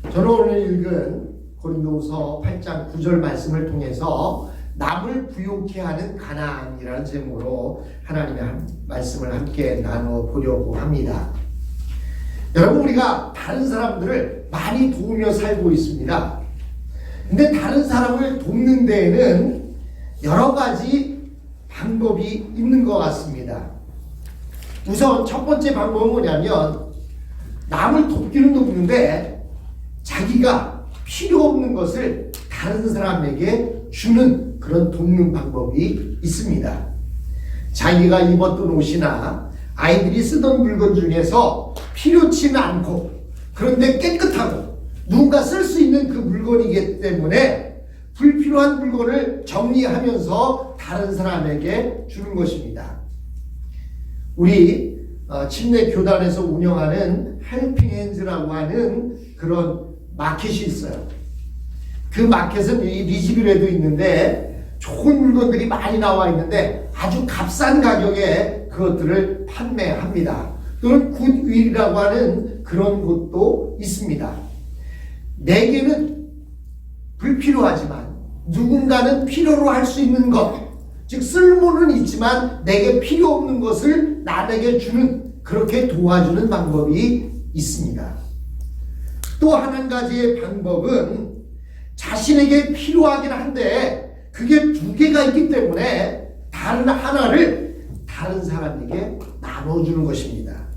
저는 오늘 읽은 고린도후서 8장 9절 말씀을 통해서 남을 부욕해 하는 가난이라는 제목으로 하나님의 말씀을 함께 나눠보려고 합니다. 여러분, 우리가 다른 사람들을 많이 도우며 살고 있습니다. 근데 다른 사람을 돕는 데에는 여러 가지 방법이 있는 것 같습니다. 우선 첫 번째 방법은 뭐냐면, 남을 돕기는 돕는데 자기가 필요 없는 것을 다른 사람에게 주는 그런 돕는 방법이 있습니다. 자기가 입었던 옷이나 아이들이 쓰던 물건 중에서 필요치는 않고 그런데 깨끗하고 누군가 쓸 수 있는 그 물건이기 때문에 불필요한 물건을 정리하면서 다른 사람에게 주는 것입니다. 우리 침례 교단에서 운영하는 헬핑 핸즈라고 하는 그런 마켓이 있어요. 그 마켓은 이 리즈빌에도 있는데 좋은 물건들이 많이 나와 있는데 아주 값싼 가격에 그것들을 판매합니다. 또는 굿윌이라고 하는 그런 곳도 있습니다. 내게는 불필요하지만 누군가는 필요로 할 수 있는 것, 즉 쓸모는 있지만 내게 필요 없는 것을 남에게 주는, 그렇게 도와주는 방법이 있습니다. 또 한 가지의 방법은 자신에게 필요하긴 한데 그게 두 개가 있기 때문에 다른 하나를 다른 사람에게 나눠주는 것입니다.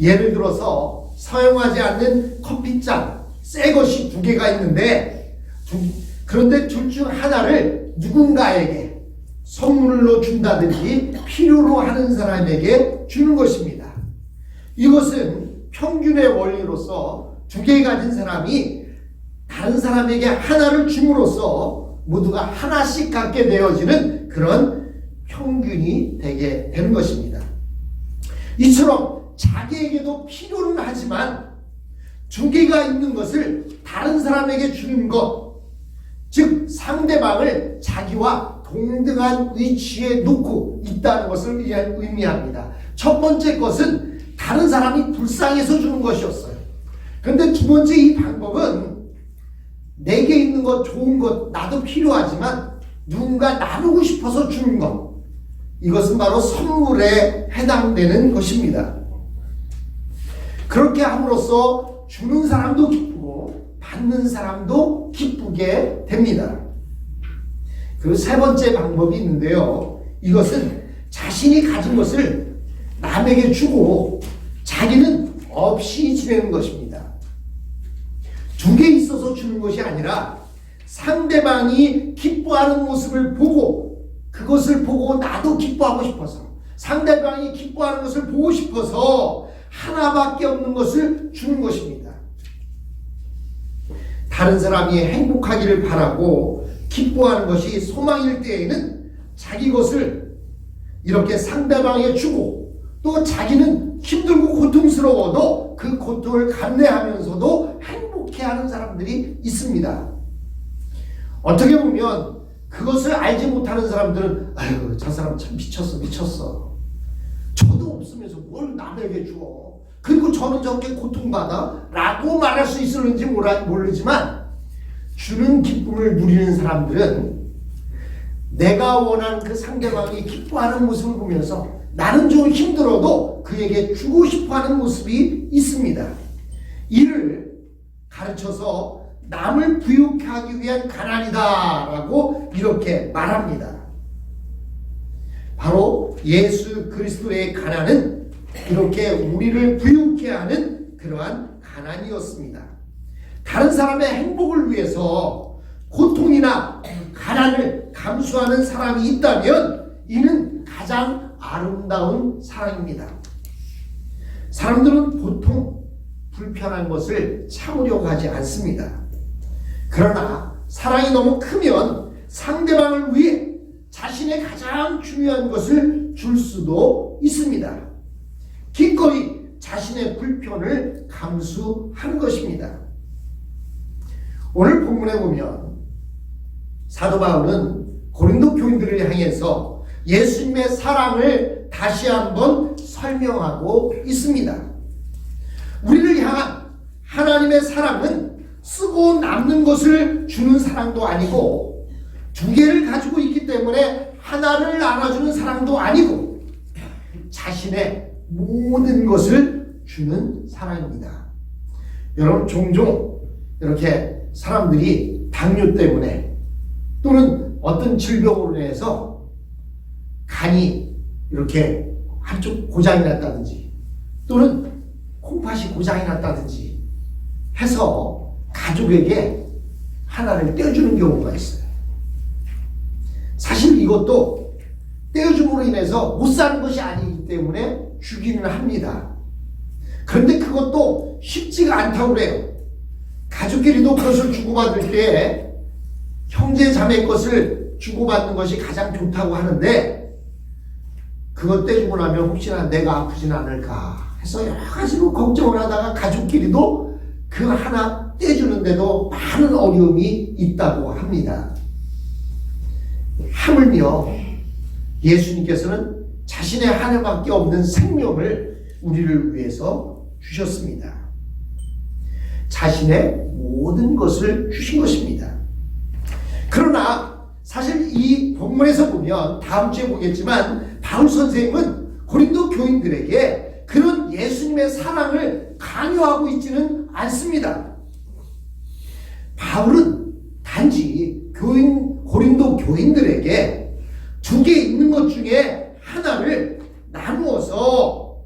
예를 들어서 사용하지 않는 커피잔, 새 것이 두 개가 있는데 그런데 둘 중 하나를 누군가에게 선물로 준다든지 필요로 하는 사람에게 주는 것입니다. 이것은 평균의 원리로서 두 개 가진 사람이 다른 사람에게 하나를 줌으로써 모두가 하나씩 갖게 되어지는 그런 평균이 되게 되는 것입니다. 이처럼 자기에게도 필요는 하지만 두 개가 있는 것을 다른 사람에게 주는 것, 즉 상대방을 자기와 동등한 위치에 놓고 있다는 것을 의미합니다. 첫 번째 것은 다른 사람이 불쌍해서 주는 것이었어요. 그런데 두 번째 이 방법은 내게 있는 것, 좋은 것, 나도 필요하지만 누군가 나누고 싶어서 주는 것, 이것은 바로 선물에 해당되는 것입니다. 그렇게 함으로써 주는 사람도 기쁘고 받는 사람도 기쁘게 됩니다. 그 세 번째 방법이 있는데요, 이것은 자신이 가진 것을 남에게 주고 자기는 없이 지내는 것입니다. 두 개 있어서 주는 것이 아니라 상대방이 기뻐하는 모습을 보고 그것을 보고 나도 기뻐하고 싶어서, 상대방이 기뻐하는 것을 보고 싶어서 하나밖에 없는 것을 주는 것입니다. 다른 사람이 행복하기를 바라고 기뻐하는 것이 소망일 때에는 자기 것을 이렇게 상대방에게 주고 또 자기는 힘들고 고통스러워도 그 고통을 감내하면서도 행복해하는 사람들이 있습니다. 어떻게 보면 그것을 알지 못하는 사람들은 아유, 저 사람 참 미쳤어. 저도 없으면서 뭘 남에게 줘. 그리고 저는 저렇게 고통받아? 라고 말할 수 있을는지 모르지만 주는 기쁨을 누리는 사람들은 내가 원하는 그 상대방이 기뻐하는 모습을 보면서 나는 좀 힘들어도 그에게 주고 싶어하는 모습이 있습니다. 이를 가르쳐서 남을 부욕하기 위한 가난이다라고 이렇게 말합니다. 바로 예수 그리스도의 가난은 이렇게 우리를 부욕해 하는 그러한 가난이었습니다. 다른 사람의 행복을 위해서 고통이나 가난을 감수하는 사람이 있다면 이는 가장 아름다운 사랑입니다. 사람들은 보통 불편한 것을 참으려고 하지 않습니다. 그러나 사랑이 너무 크면 상대방을 위해 자신의 가장 중요한 것을 줄 수도 있습니다. 기꺼이 자신의 불편을 감수하는 것입니다. 오늘 본문에 보면 사도 바울은 고린도 교인들을 향해서 예수님의 사랑을 다시 한번 설명하고 있습니다. 우리를 향한 하나님의 사랑은 쓰고 남는 것을 주는 사랑도 아니고, 두 개를 가지고 있기 때문에 하나를 나눠주는 사랑도 아니고, 자신의 모든 것을 주는 사랑입니다. 여러분, 종종 이렇게 사람들이 당뇨 때문에 또는 어떤 질병으로 인해서 간이 이렇게 한쪽 고장이 났다든지 또는 콩팥이 고장이 났다든지 해서 가족에게 하나를 떼어주는 경우가 있어요. 사실 이것도 떼어줌으로 인해서 못 사는 것이 아니기 때문에 주기는 합니다. 그런데 그것도 쉽지가 않다고 그래요. 가족끼리도 그것을 주고받을 때 형제 자매 것을 주고받는 것이 가장 좋다고 하는데, 그것 떼주고 나면 혹시나 내가 아프진 않을까 해서 여러 가지로 걱정을 하다가 가족끼리도 그 하나 떼주는데도 많은 어려움이 있다고 합니다. 하물며 예수님께서는 자신의 하나밖에 없는 생명을 우리를 위해서 주셨습니다. 자신의 모든 것을 주신 것입니다. 그러나 사실 이 본문에서 보면 다음 주에 보겠지만 바울 선생님은 고린도 교인들에게 그런 예수님의 사랑을 강요하고 있지는 않습니다. 바울은 단지 고린도 교인들에게 두 개 있는 것 중에 하나를 나누어서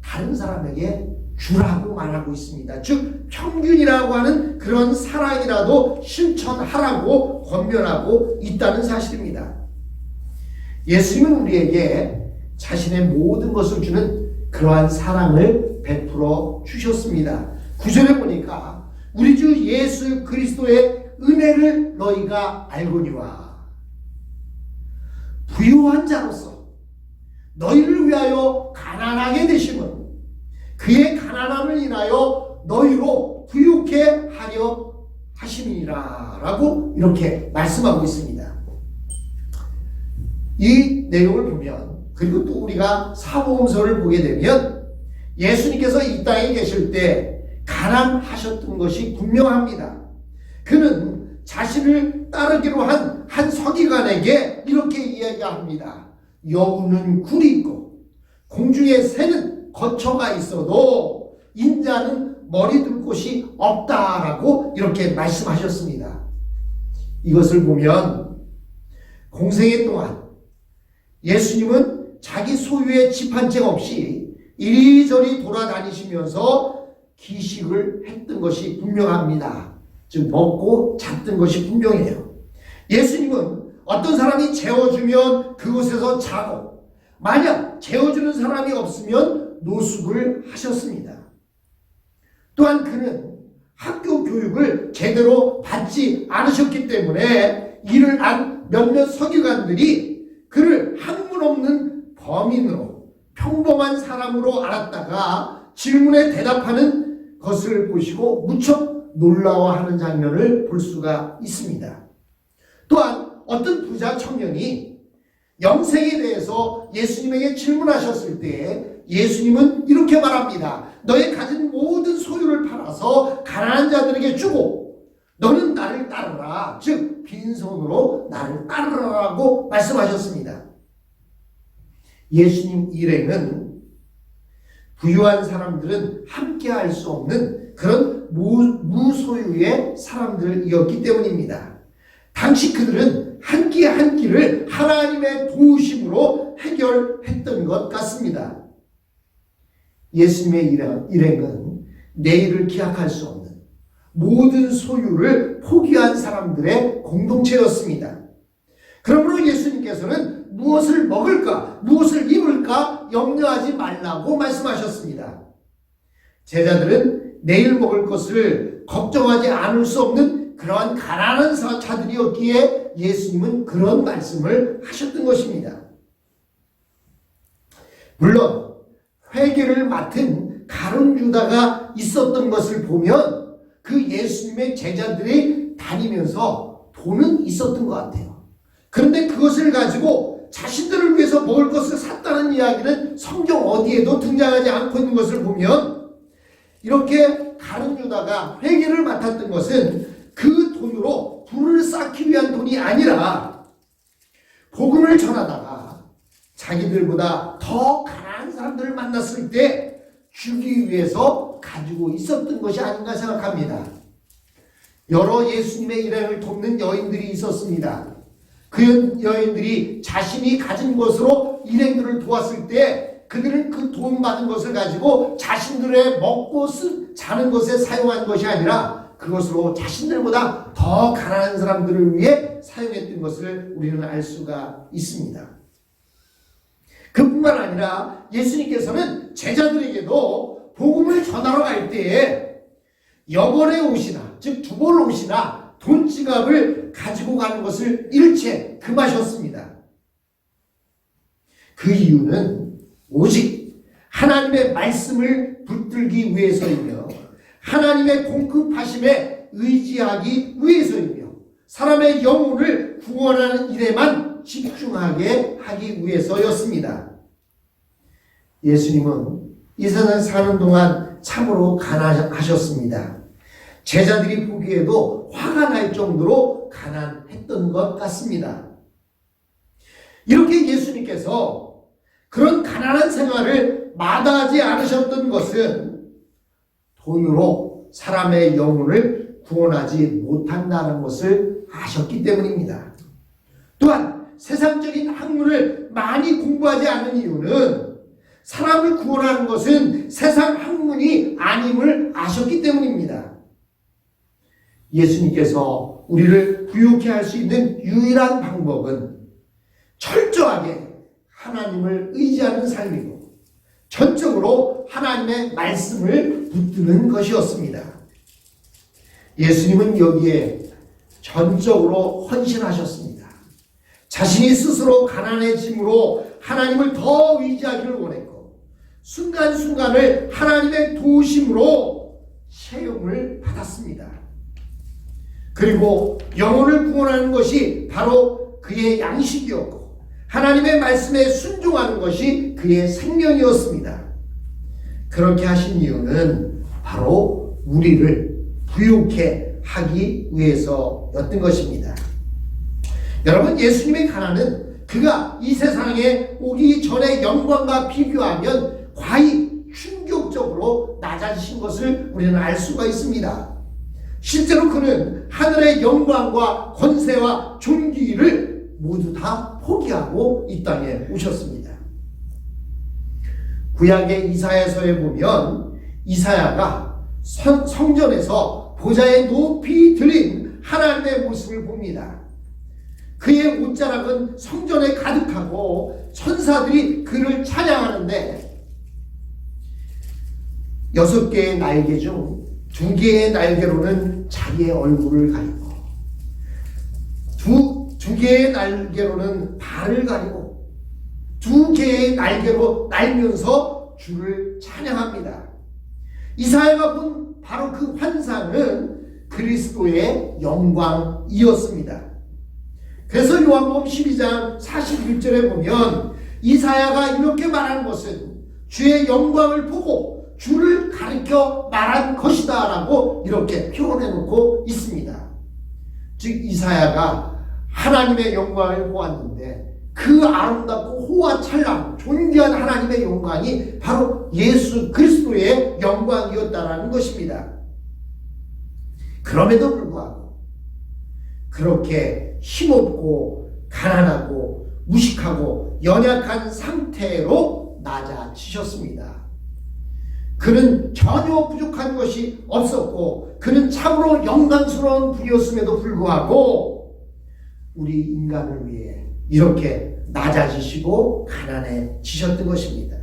다른 사람에게 주라고 말하고 있습니다. 즉 평균이라고 하는 그런 사랑이라도 실천하라고 권면하고 있다는 사실입니다. 예수님은 우리에게 자신의 모든 것을 주는 그러한 사랑을 베풀어 주셨습니다. 9절에 보니까 우리 주 예수 그리스도의 은혜를 너희가 알거니와 부유한 자로서 너희를 위하여 가난하게 되심은 그의 가난함을 인하여 너희로 부유케 하려 하심이니라 라고 이렇게 말씀하고 있습니다. 이 내용을 보면, 그리고 또 우리가 사복음서를 보게 되면 예수님께서 이 땅에 계실 때 가난하셨던 것이 분명합니다. 그는 자신을 따르기로 한 서기관에게 이렇게 이야기합니다. 여우는 굴이 있고 공중의 새는 거처가 있어도 인자는 머리 둘 곳이 없다라고 이렇게 말씀하셨습니다. 이것을 보면 공생애 동안 예수님은 자기 소유의 집 한 채 없이 이리저리 돌아다니시면서 기식을 했던 것이 분명합니다. 즉 먹고 잤던 것이 분명해요. 예수님은 어떤 사람이 재워주면 그곳에서 자고, 만약 재워주는 사람이 없으면 노숙을 하셨습니다. 또한 그는 학교 교육을 제대로 받지 않으셨기 때문에 이를 안 몇몇 서기관들이 그를 학문 없는 범인으로, 평범한 사람으로 알았다가 질문에 대답하는 것을 보시고 무척 놀라워하는 장면을 볼 수가 있습니다. 또한 어떤 부자 청년이 영생에 대해서 예수님에게 질문하셨을 때 예수님은 이렇게 말합니다. 너의 가진 모든 소유를 팔아서 가난한 자들에게 주고 너는 나를 따르라. 즉 빈손으로 나를 따르라고 말씀하셨습니다. 예수님 일행은 부유한 사람들은 함께 할 수 없는 그런 무소유의 사람들이었기 때문입니다. 당시 그들은 한 끼 한 끼를 하나님의 도우심으로 해결했던 것 같습니다. 예수님의 일행은 내일을 기약할 수 없는 모든 소유를 포기한 사람들의 공동체였습니다. 그러므로 예수님께서는 무엇을 먹을까, 무엇을 입을까 염려하지 말라고 말씀하셨습니다. 제자들은 내일 먹을 것을 걱정하지 않을 수 없는 그러한 가난한 자들이었기에 예수님은 그런 말씀을 하셨던 것입니다. 물론 회개를 맡은 가룟 유다가 있었던 것을 보면 그 예수님의 제자들이 다니면서 돈은 있었던 것 같아요. 그런데 그것을 가지고 자신들을 위해서 먹을 것을 샀다는 이야기는 성경 어디에도 등장하지 않고 있는 것을 보면 이렇게 다른 유다가 회계를 맡았던 것은 그 돈으로 부를 쌓기 위한 돈이 아니라 복음을 전하다가 자기들보다 더 가난한 사람들을 만났을 때 주기 위해서 가지고 있었던 것이 아닌가 생각합니다. 여러 예수님의 일행을 돕는 여인들이 있었습니다. 그 여인들이 자신이 가진 것으로 일행들을 도왔을 때 그들은 그 돈 받은 것을 가지고 자신들의 먹고 자는 것에 사용한 것이 아니라 그것으로 자신들보다 더 가난한 사람들을 위해 사용했던 것을 우리는 알 수가 있습니다. 그뿐만 아니라 예수님께서는 제자들에게도 복음을 전하러 갈 때에 여벌의 옷이나 즉 두벌 옷이나 돈 지갑을 가지고 가는 것을 일체 금하셨습니다. 그 이유는 오직 하나님의 말씀을 붙들기 위해서이며 하나님의 공급하심에 의지하기 위해서이며 사람의 영혼을 구원하는 일에만 집중하게 하기 위해서였습니다. 예수님은 이 세상 사는 동안 참으로 가난하셨습니다. 제자들이 보기에도 화가 날 정도로 가난했던 것 같습니다. 이렇게 예수님께서 그런 가난한 생활을 마다하지 않으셨던 것은 돈으로 사람의 영혼을 구원하지 못한다는 것을 아셨기 때문입니다. 또한 세상적인 학문을 많이 공부하지 않은 이유는 사람을 구원하는 것은 세상 학문이 아님을 아셨기 때문입니다. 예수님께서 우리를 부유케 할 수 있는 유일한 방법은 철저하게 하나님을 의지하는 삶이고 전적으로 하나님의 말씀을 붙드는 것이었습니다. 예수님은 여기에 전적으로 헌신하셨습니다. 자신이 스스로 가난해짐으로 하나님을 더 의지하기를 원했고 순간순간을 하나님의 도우심으로 체험을 받았습니다. 그리고 영혼을 구원하는 것이 바로 그의 양식이었고 하나님의 말씀에 순종하는 것이 그의 생명이었습니다. 그렇게 하신 이유는 바로 우리를 부유케 하기 위해서였던 것입니다. 여러분, 예수님의 가난은 그가 이 세상에 오기 전의 영광과 비교하면 과히 충격적으로 낮아지신 것을 우리는 알 수가 있습니다. 실제로 그는 하늘의 영광과 권세와 존귀를 모두 다 포기하고 이 땅에 오셨습니다. 구약의 이사야서에 보면 이사야가 성전에서 보좌에 높이 들린 하나님의 모습을 봅니다. 그의 옷자락은 성전에 가득하고 천사들이 그를 찬양하는데 6개의 날개 중 2개의 날개로는 자기의 얼굴을 가리고 두 개의 날개로는 발을 가리고 2개의 날개로 날면서 주를 찬양합니다. 이사야가 본 바로 그 환상은 그리스도의 영광이었습니다. 그래서 요한복음 12장 41절에 보면 이사야가 이렇게 말하는 것은 주의 영광을 보고 주를 가리켜 말한 것이다 라고 이렇게 표현해 놓고 있습니다. 즉 이사야가 하나님의 영광을 보았는데 그 아름답고 호화찬란 존귀한 하나님의 영광이 바로 예수 그리스도의 영광이었다라는 것입니다. 그럼에도 불구하고 그렇게 힘없고 가난하고 무식하고 연약한 상태로 낮아지셨습니다. 그는 전혀 부족한 것이 없었고 그는 참으로 영광스러운 분이었음에도 불구하고 우리 인간을 위해 이렇게 낮아지시고 가난해지셨던 것입니다.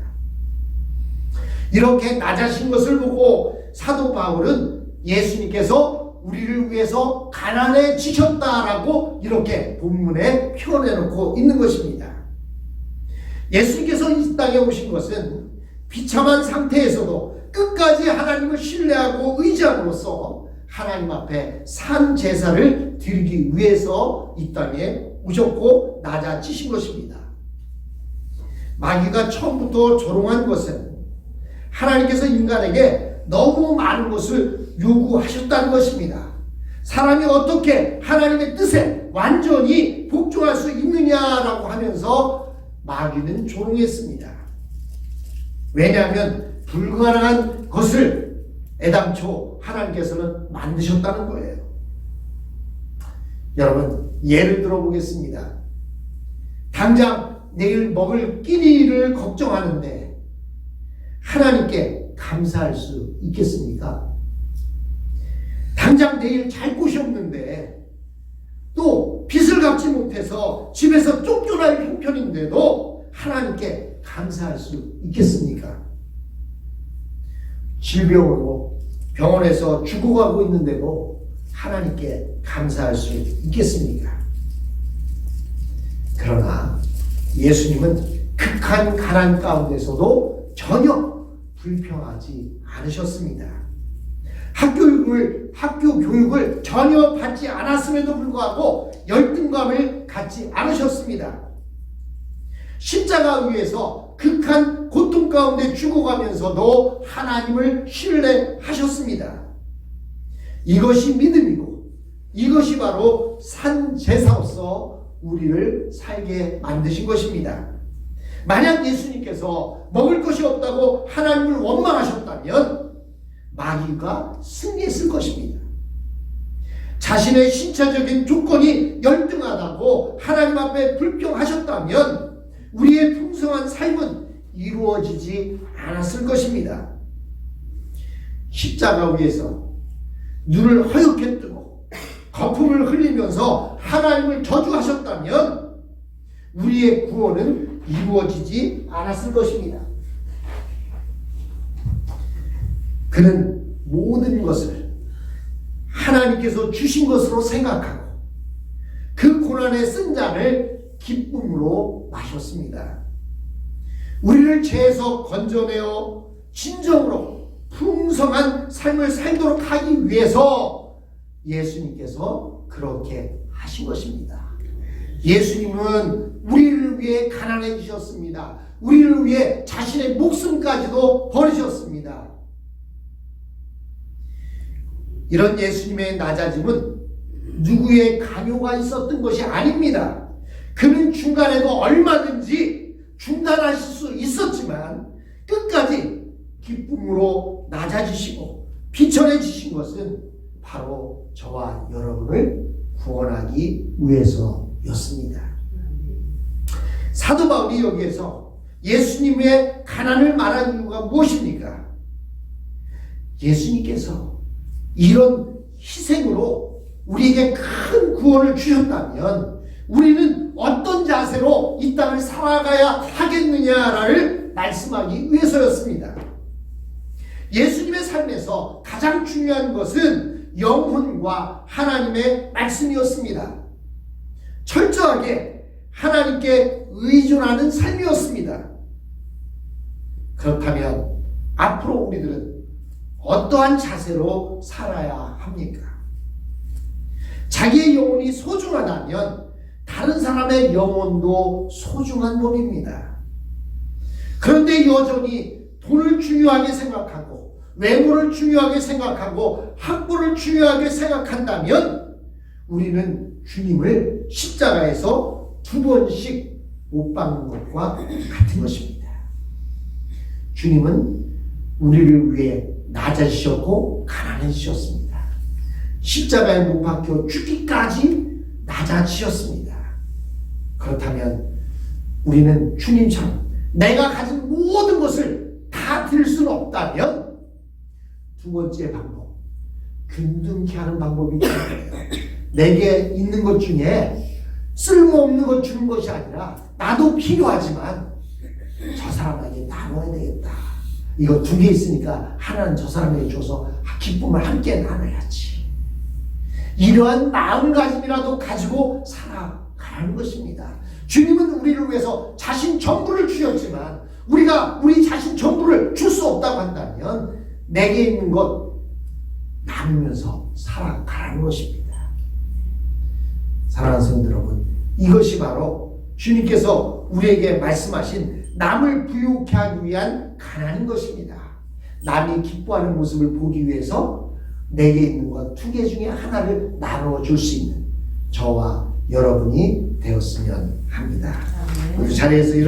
이렇게 낮아진 것을 보고 사도 바울은 예수님께서 우리를 위해서 가난해지셨다라고 이렇게 본문에 표현해 놓고 있는 것입니다. 예수님께서 이 땅에 오신 것은 비참한 상태에서도 끝까지 하나님을 신뢰하고 의지함으로써 하나님 앞에 산 제사를 드리기 위해서 이 땅에 오셨고 낮아지신 것입니다. 마귀가 처음부터 조롱한 것은 하나님께서 인간에게 너무 많은 것을 요구하셨다는 것입니다. 사람이 어떻게 하나님의 뜻에 완전히 복종할 수 있느냐라고 하면서 마귀는 조롱했습니다. 왜냐하면 불가능한 것을 애당초 하나님께서는 만드셨다는 거예요. 여러분, 예를 들어 보겠습니다. 당장 내일 먹을 끼니를 걱정하는데 하나님께 감사할 수 있겠습니까? 당장 내일 잘 곳이 없는데 또 빚을 갚지 못해서 집에서 쫓겨날 형편인데도 하나님께 감사할 수 있겠습니까? 질병으로 병원에서 죽어가고 있는데도 하나님께 감사할 수 있겠습니까? 그러나 예수님은 극한 가난 가운데서도 전혀 불평하지 않으셨습니다. 학교 교육을 전혀 받지 않았음에도 불구하고 열등감을 갖지 않으셨습니다. 십자가 위에서 극한 고통 가운데 죽어가면서도 하나님을 신뢰하셨습니다. 이것이 믿음이고 이것이 바로 산 제사로서 우리를 살게 만드신 것입니다. 만약 예수님께서 먹을 것이 없다고 하나님을 원망하셨다면 마귀가 승리했을 것입니다. 자신의 신체적인 조건이 열등하다고 하나님 앞에 불평하셨다면 우리의 풍성한 삶은 이루어지지 않았을 것입니다. 십자가 위에서 눈을 허옇게 뜨고 거품을 흘리면서 하나님을 저주하셨다면 우리의 구원은 이루어지지 않았을 것입니다. 그는 모든 것을 하나님께서 주신 것으로 생각하고 그 고난의 쓴 잔을 기쁨으로 마셨습니다. 우리를 죄에서 건져내어 진정으로 풍성한 삶을 살도록 하기 위해서 예수님께서 그렇게 하신 것입니다. 예수님은 우리를 위해 가난해지셨습니다. 우리를 위해 자신의 목숨까지도 버리셨습니다. 이런 예수님의 낮아짐은 누구의 강요가 있었던 것이 아닙니다. 그는 중간에도 얼마든지 중단하실 수 있었지만 끝까지 기쁨으로 낮아지시고 비천해지신 것은 바로 저와 여러분을 구원하기 위해서였습니다. 사도 바울이 여기에서 예수님의 가난을 말한 이유가 무엇입니까? 예수님께서 이런 희생으로 우리에게 큰 구원을 주셨다면 우리는 어떤 자세로 이 땅을 살아가야 하겠느냐를 말씀하기 위해서였습니다. 예수님의 삶에서 가장 중요한 것은 영혼과 하나님의 말씀이었습니다. 철저하게 하나님께 의존하는 삶이었습니다. 그렇다면 앞으로 우리들은 어떠한 자세로 살아야 합니까? 자기의 영혼이 소중하다면 다른 사람의 영혼도 소중한 법입니다. 그런데 여전히 돈을 중요하게 생각하고 외모를 중요하게 생각하고 학벌을 중요하게 생각한다면 우리는 주님을 십자가에서 2번씩 못 박는 것과 같은 것입니다. 주님은 우리를 위해 낮아지셨고 가난해지셨습니다. 십자가에 못 박혀 죽기까지 낮아지셨습니다. 그렇다면 우리는 주님처럼 내가 가진 모든 것을 다 드릴 수는 없다면 두 번째 방법, 균등케 하는 방법이 있어요. 내게 있는 것 중에 쓸모없는 것 주는 것이 아니라 나도 필요하지만 저 사람에게 나눠야 되겠다. 이거 2개 있으니까 하나는 저 사람에게 줘서 기쁨을 함께 나눠야지. 이러한 마음가짐이라도 가지고 살아가는 것입니다. 주님은 우리를 위해서 자신 전부를 주셨지만 우리가 우리 자신 전부를 줄 수 없다고 한다면 내게 있는 것 나누면서 살아가는 것입니다. 사랑하는 성도 여러분, 이것이 바로 주님께서 우리에게 말씀하신 남을 부유케 하기 위한 가난인 것입니다. 남이 기뻐하는 모습을 보기 위해서 내게 있는 것 두 개 중에 하나를 나눠줄 수 있는 저와 여러분이 되었으면 합니다. 이 자리에서